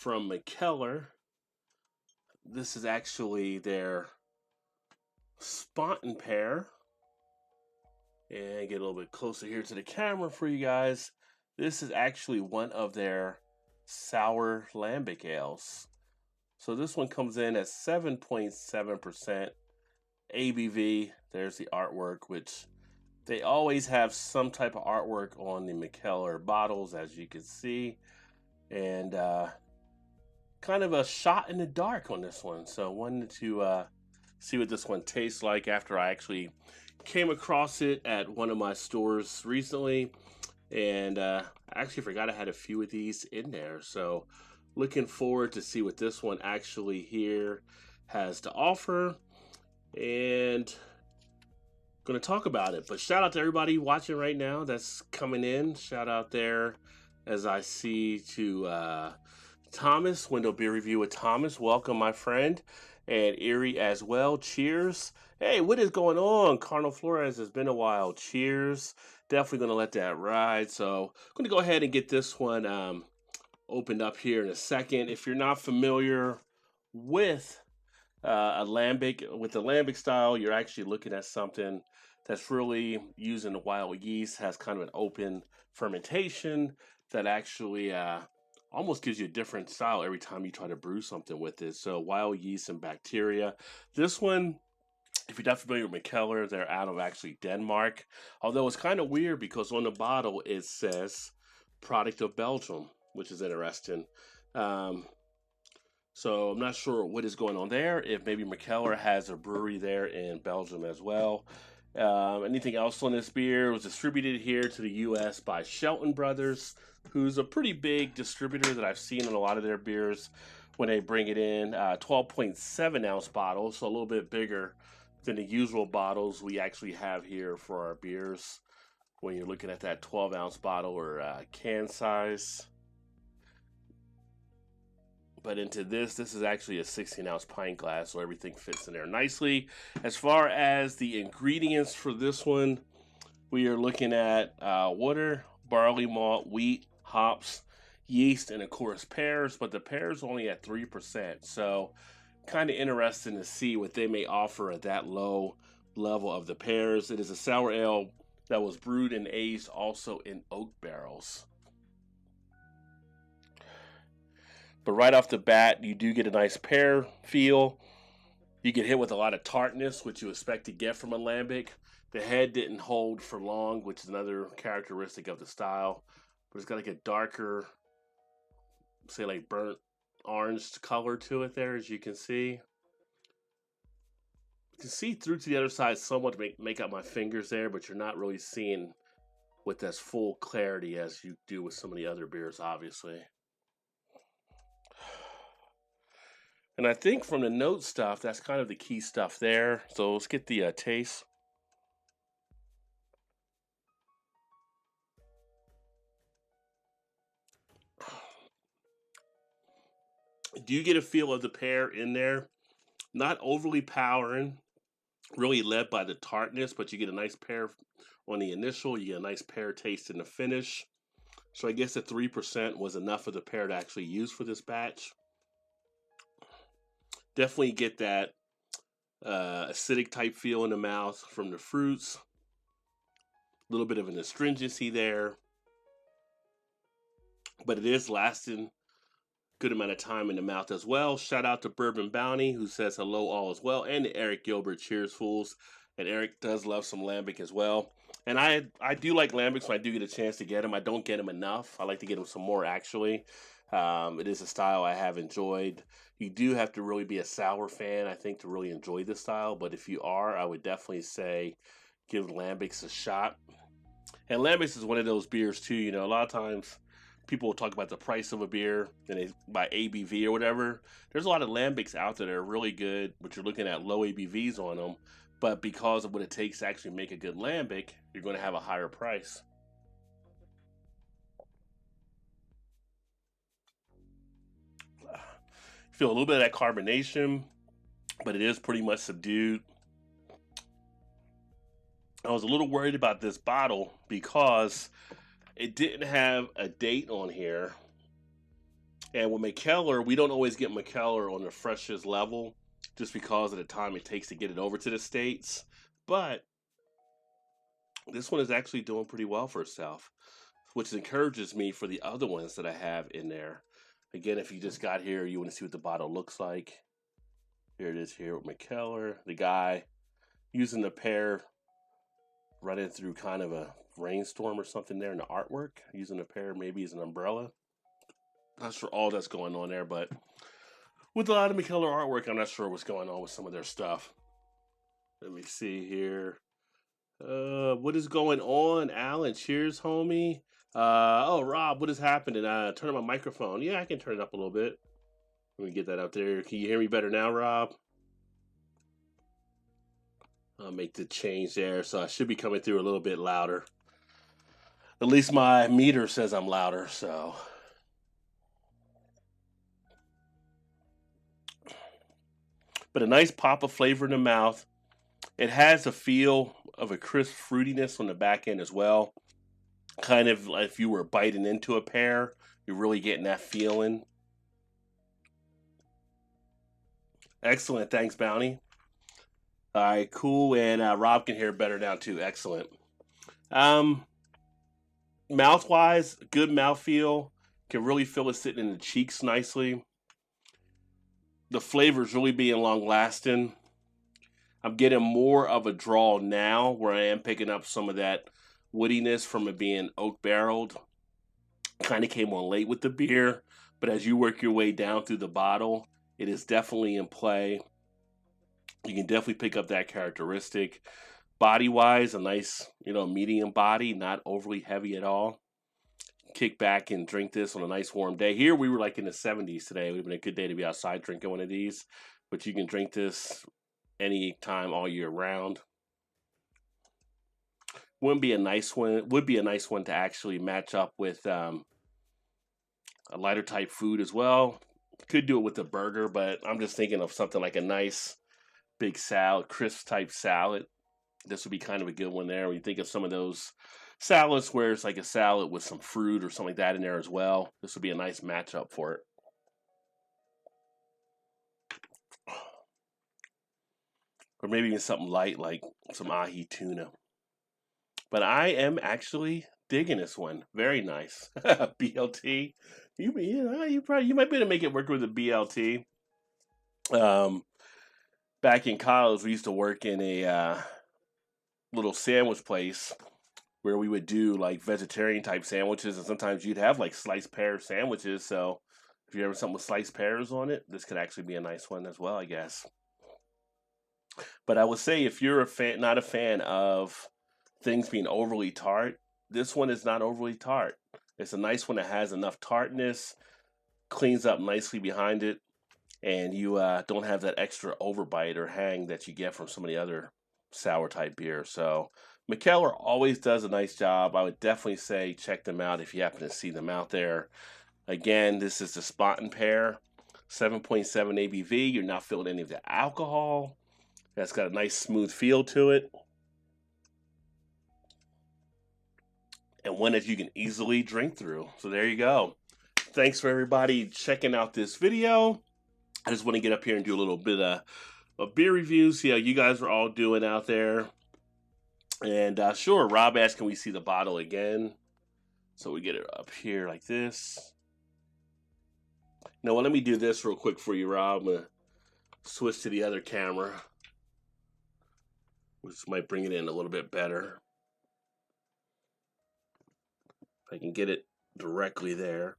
from Mikkeller. This is actually their Spontonpear. And get a little bit closer here to the camera for you guys. This is actually one of their sour lambic ales. So this one comes in at 7.7% ABV. There's the artwork, which they always have some type of artwork on the Mikkeller bottles, as you can see. And kind of a shot in the dark on this one. So wanted to see what this one tastes like after I actually came across it at one of my stores recently. And I actually forgot I had a few of these in there. So looking forward to see what this one actually here has to offer. And going to talk about it. But shout out to everybody watching right now that's coming in. Shout out there as I see to Thomas, Window Beer Review with Thomas. Welcome, my friend. And Erie as well. Cheers. Hey, what is going on? Cardinal Flores, has been a while. Cheers. Definitely going to let that ride. So I'm going to go ahead and get this one opened up here in a second. If you're not familiar with a lambic, with the lambic style, you're actually looking at something that's really using the wild yeast, has kind of an open fermentation that actually almost gives you a different style every time you try to brew something with it. So wild yeast and bacteria. This one, if you're not familiar with Mikkeller, they're out of actually Denmark. Although it's kind of weird because on the bottle it says product of Belgium, which is interesting. So I'm not sure what is going on there. If maybe Mikkeller has a brewery there in Belgium as well. Anything else on this beer? It was distributed here to the U.S. by Shelton Brothers, who's a pretty big distributor that I've seen in a lot of their beers when they bring it in. 12.7 ounce bottles, so a little bit bigger than the usual bottles we actually have here for our beers when you're looking at that 12 ounce bottle or can size. But into this is actually a 16 ounce pint glass, so everything fits in there nicely. As far as the ingredients for this one, we are looking at water, barley malt, wheat, hops, yeast, and of course pears, but the pears only at 3%. So kind of interesting to see what they may offer at that low level of the pears. It is a sour ale that was brewed and aged also in oak barrels. But right off the bat, you do get a nice pear feel. You get hit with a lot of tartness, which you expect to get from a lambic. The head didn't hold for long, which is another characteristic of the style. But it's got like a darker, say like burnt orange color to it there, as you can see. You can see through to the other side somewhat to make out my fingers there, but you're not really seeing with as full clarity as you do with some of the other beers, obviously. And I think from the note stuff, that's kind of the key stuff there. So let's get the taste. Do you get a feel of the pear in there? Not overly powering, really led by the tartness, but you get a nice pear on the initial. You get a nice pear taste in the finish. So I guess the 3% was enough of the pear to actually use for this batch. Definitely get that acidic type feel in the mouth from the fruits. A little bit of an astringency there. But it is lasting a good amount of time in the mouth as well. Shout out to Bourbon Bounty, who says hello all as well. And to Eric Gilbert, cheers fools. And Eric does love some lambic as well. And I do like lambics when I do get a chance to get them. I don't get them enough. I like to get them some more, actually. It is a style I have enjoyed. You do have to really be a sour fan, I think, to really enjoy this style. But if you are, I would definitely say give lambics a shot. And lambics is one of those beers, too. You know, a lot of times people will talk about the price of a beer and they by ABV or whatever. There's a lot of lambics out there that are really good, but you're looking at low ABVs on them. But because of what it takes to actually make a good lambic, you're going to have a higher price. Feel a little bit of that carbonation, but it is pretty much subdued. I was a little worried about this bottle because it didn't have a date on here. And with Mikkeller, we don't always get Mikkeller on the freshest level just because of the time it takes to get it over to the States. But this one is actually doing pretty well for itself, which encourages me for the other ones that I have in there. Again, if you just got here, you want to see what the bottle looks like. Here it is here with Mikkeller, the guy using the pear, running through kind of a rainstorm or something there in the artwork, using the pear maybe as an umbrella. Not sure all that's going on there, but with a lot of Mikkeller artwork, I'm not sure what's going on with some of their stuff. Let me see here. What is going on, Alan? Cheers, homie. Oh, Rob, what is happening? Turn on my microphone. Yeah, I can turn it up a little bit. Let me get that up there. Can you hear me better now, Rob? I'll make the change there, so I should be coming through a little bit louder. At least my meter says I'm louder, so. But a nice pop of flavor in the mouth. It has a feel of a crisp fruitiness on the back end as well. Kind of like if you were biting into a pear, you're really getting that feeling. Excellent. Thanks, Bounty. All right, cool. And Rob can hear better now, too. Excellent. Mouth-wise, good mouthfeel. Can really feel it sitting in the cheeks nicely. The flavor's really being long-lasting. I'm getting more of a draw now where I am picking up some of that woodiness from it being oak barreled. Kind of came on late with the beer, but as you work your way down through the bottle, it is definitely in play. You can definitely pick up that characteristic. Body-wise, a nice, medium body, not overly heavy at all. Kick back and drink this on a nice warm day. Here we were like in the 70s today. It would have been a good day to be outside drinking one of these, but you can drink this any time all year round. Would be a nice one to actually match up with a lighter type food as well. Could do it with a burger, but I'm just thinking of something like a nice big salad, crisp type salad. This would be kind of a good one there. When you think of some of those salads where it's like a salad with some fruit or something like that in there as well, this would be a nice matchup for it. Or maybe even something light like some ahi tuna. But I am actually digging this one. Very nice. BLT. You might be able to make it work with a BLT. Back in college, we used to work in a little sandwich place where we would do like vegetarian type sandwiches, and sometimes you'd have like sliced pear sandwiches. So if you ever something with sliced pears on it, this could actually be a nice one as well, I guess. But I would say if you're not a fan of things being overly tart, this one is not overly tart. It's a nice one that has enough tartness, cleans up nicely behind it, and you don't have that extra overbite or hang that you get from some of the other sour type beer. So Mikkeller always does a nice job. I would definitely say check them out if you happen to see them out there. Again, this is the Spontonpear, 7.7 ABV. You're not feeling any of the alcohol. That's got a nice smooth feel to it. And one that you can easily drink through. So there you go. Thanks for everybody checking out this video. I just want to get up here and do a little bit of a beer review, see how you guys are all doing out there. And sure, Rob asked, can we see the bottle again? So we get it up here like this. Now, well, let me do this real quick for you, Rob. I'm going to switch to the other camera, which might bring it in a little bit better. If I can get it directly there.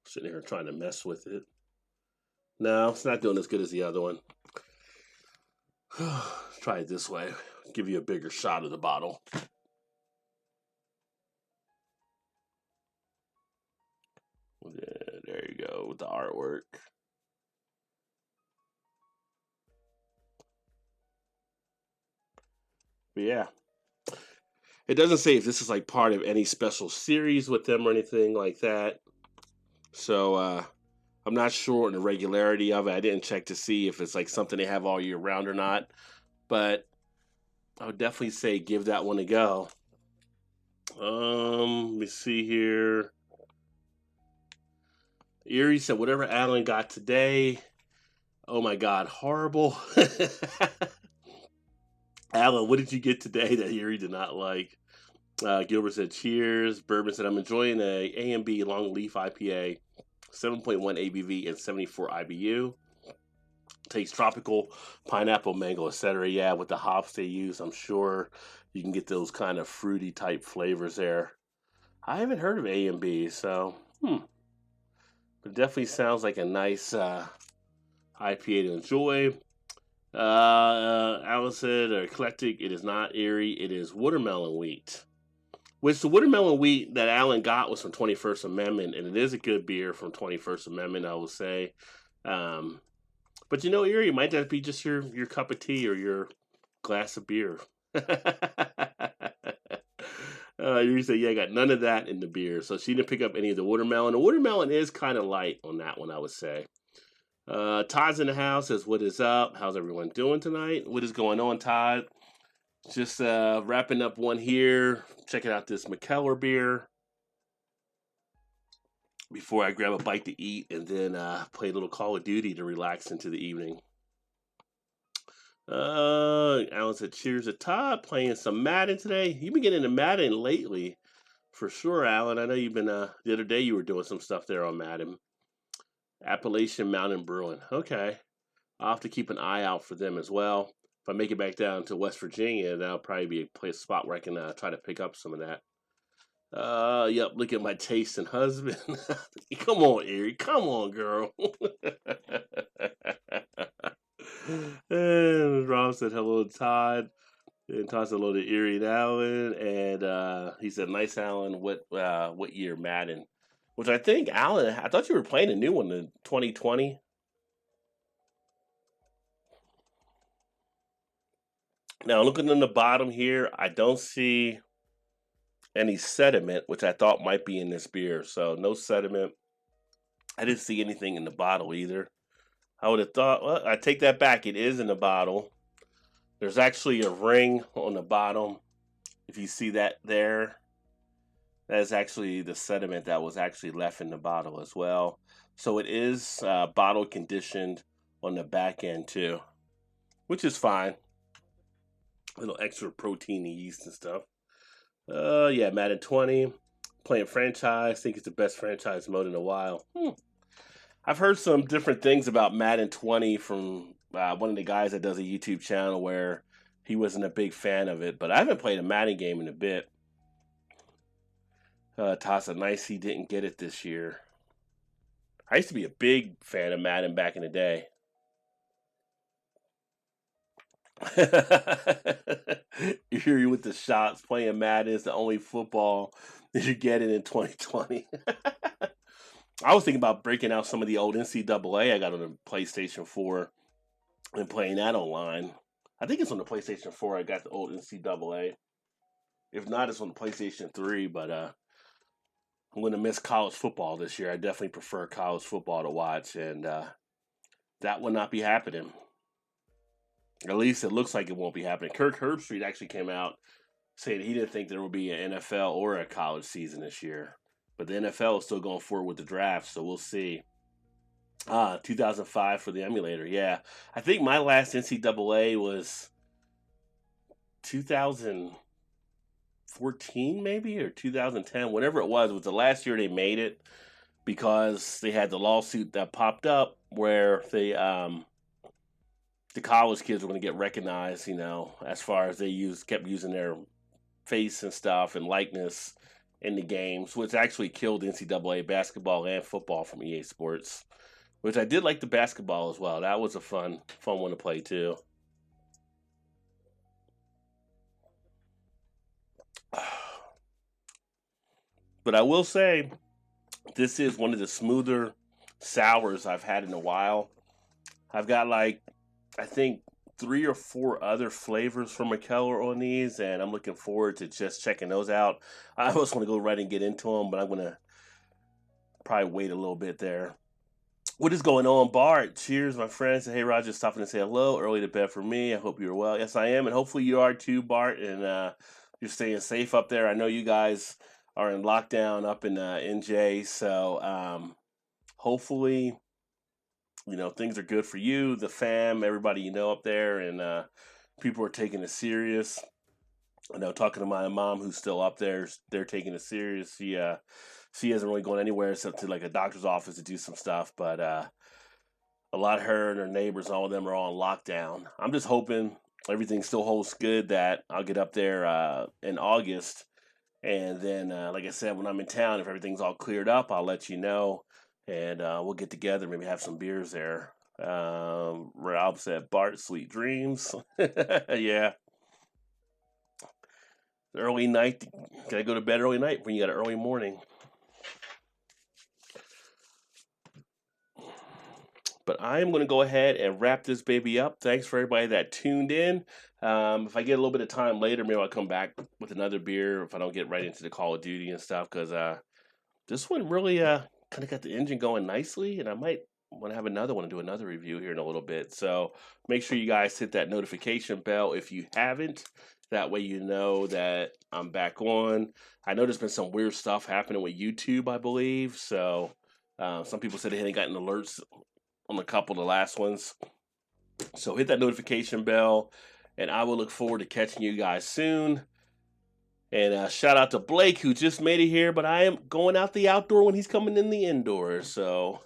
Sitting here trying to mess with it. No, it's not doing as good as the other one. Let's try it this way. Give you a bigger shot of the bottle. Yeah, there you go with the artwork. But yeah. It doesn't say if this is like part of any special series with them or anything like that. So I'm not sure on the regularity of it. I didn't check to see if it's like something they have all year round or not. But I would definitely say give that one a go. Let me see here. Erie said, whatever Alan got today. Oh my God, horrible. Alan, what did you get today that Erie did not like? Gilbert said, cheers. Bourbon said, I'm enjoying a A&B long leaf IPA, 7.1 ABV and 74 IBU. Tastes tropical, pineapple, mango, etc. Yeah, with the hops they use, I'm sure you can get those kind of fruity type flavors there. I haven't heard of A&B, so But it definitely sounds like a nice IPA to enjoy. Alice said, eclectic. It is not Erie. It is watermelon wheat. Which the watermelon wheat that Alan got was from 21st Amendment, and it is a good beer from 21st Amendment, I will say. But Erie might just be just your cup of tea or your glass of beer. You said, yeah, I got none of that in the beer. So she didn't pick up any of the watermelon. The watermelon is kind of light on that one, I would say. Todd's in the house, says, what is up? How's everyone doing tonight? What is going on, Todd? Just wrapping up one here. Checking out this Mikkeller beer before I grab a bite to eat and then play a little Call of Duty to relax into the evening. Alan said, cheers to Todd. Playing some Madden today. You've been getting into Madden lately. For sure, Alan. I know you've been, the other day you were doing some stuff there on Madden. Appalachian Mountain Brewing. Okay. I'll have to keep an eye out for them as well. If I make it back down to West Virginia, that'll probably be a spot where I can try to pick up some of that. Yep, look at my taste and husband. Come on, Erie. Come on, girl. And Rob said hello to Todd. And Todd said hello to Erie and Alan. And he said, nice, Alan. What year Madden? Which I think, Alan, I thought you were playing a new one in 2020. Now, looking in the bottom here, I don't see any sediment, which I thought might be in this beer. So, no sediment. I didn't see anything in the bottle either. I would have thought, well, I take that back. It is in the bottle. There's actually a ring on the bottom. If you see that there, that is actually the sediment that was actually left in the bottle as well. So it is bottle conditioned on the back end too, which is fine. A little extra protein and yeast and stuff. Yeah, Madden 20, playing franchise. Think it's the best franchise mode in a while. I've heard some different things about Madden 20 from one of the guys that does a YouTube channel where he wasn't a big fan of it, but I haven't played a Madden game in a bit. Tassa, nice he didn't get it this year. I used to be a big fan of Madden back in the day. You hear you with the shots. Playing Madden is the only football that you get in 2020. I was thinking about breaking out some of the old NCAA I got on the PlayStation 4 and playing that online. I think it's on the PlayStation 4 I got the old NCAA. If not, it's on the PlayStation 3, but I'm going to miss college football this year. I definitely prefer college football to watch, and that will not be happening. At least it looks like it won't be happening. Kirk Herbstreit actually came out saying he didn't think there would be an NFL or a college season this year. But the NFL is still going forward with the draft, so we'll see. 2005 for the emulator. Yeah. I think my last NCAA was 2014 maybe, or 2010. Whatever it was the last year they made it because they had the lawsuit that popped up where they the college kids were going to get recognized, as far as they kept using their face and stuff and likeness in the games, which actually killed NCAA basketball and football from EA Sports, which I did like the basketball as well. That was a fun one to play too. But I will say, this is one of the smoother sours I've had in a while. I've got I think 3 or 4 other flavors from Mikkeller on these, and I'm looking forward to just checking those out. I always want to go right and get into them, but I'm going to probably wait a little bit there. What is going on, Bart? Cheers, my friends. Hey, Roger, stopping to say hello. Early to bed for me. I hope you're well. Yes, I am, and hopefully you are too, Bart. And you're staying safe up there. I know you guys are in lockdown up in NJ, so hopefully, things are good for you, the fam, everybody up there, and people are taking it serious. I know, talking to my mom who's still up there, they're taking it serious. She hasn't really gone anywhere except to like a doctor's office to do some stuff, but a lot of her and her neighbors, all of them are all in lockdown. I'm just hoping everything still holds good, that I'll get up there in August, and then like I said, when I'm in town, if everything's all cleared up, I'll let you know, and we'll get together, maybe have some beers there. Ralph said, Bart, sweet dreams. Yeah, early night. Gotta go to bed early night when you got an early morning. But I'm going to go ahead and wrap this baby up. Thanks for everybody that tuned in. If I get a little bit of time later, maybe I'll come back with another beer if I don't get right into the Call of Duty and stuff, because this one really kind of got the engine going nicely, and I might want to have another one and do another review here in a little bit. So make sure you guys hit that notification bell if you haven't. That way you know that I'm back on. I know there's been some weird stuff happening with YouTube, I believe. So some people said they hadn't gotten alerts on a couple of the last ones. So hit that notification bell, and I will look forward to catching you guys soon. And shout out to Blake, who just made it here, but I am going out the outdoor when he's coming in the indoor. So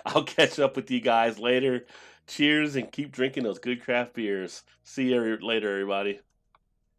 I'll catch up with you guys later. Cheers, and keep drinking those good craft beers. See you later, everybody.